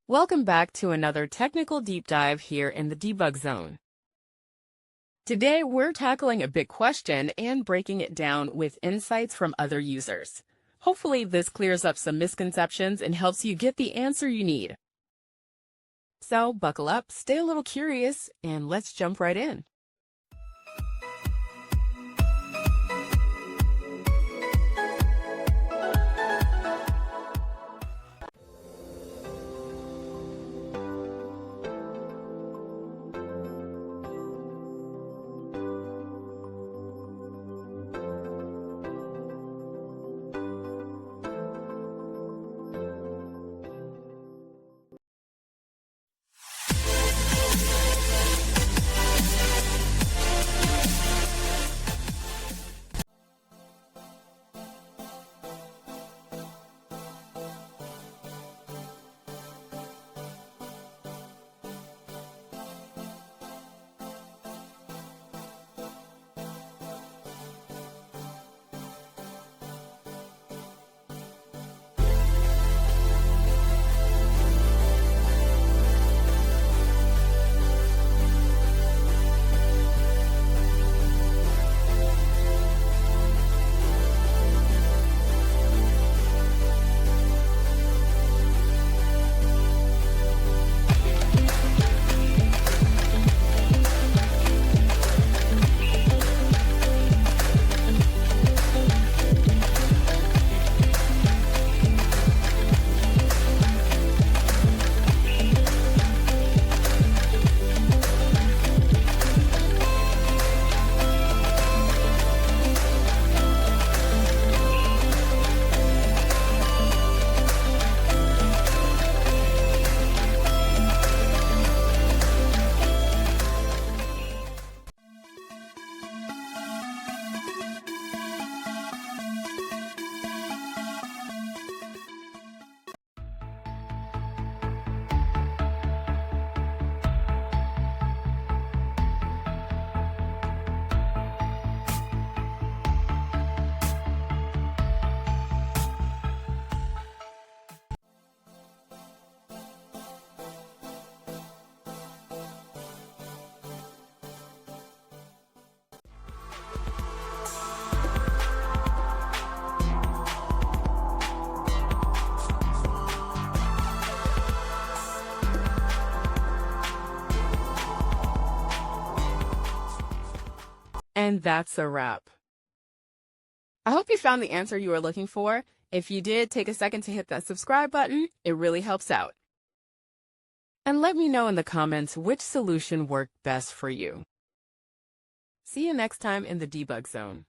Welcome back to another technical deep dive here in the debug zone. Today, we're tackling a big question and breaking it down with insights from other users. Hopefully, this clears up some misconceptions and helps you get the answer you need. So, buckle up, stay a little curious, and let's jump right in. And that's a wrap. I hope you found the answer you were looking for. If you did, take a second to hit that subscribe button. It really helps out. And let me know in the comments which solution worked best for you. See you next time in the debug zone.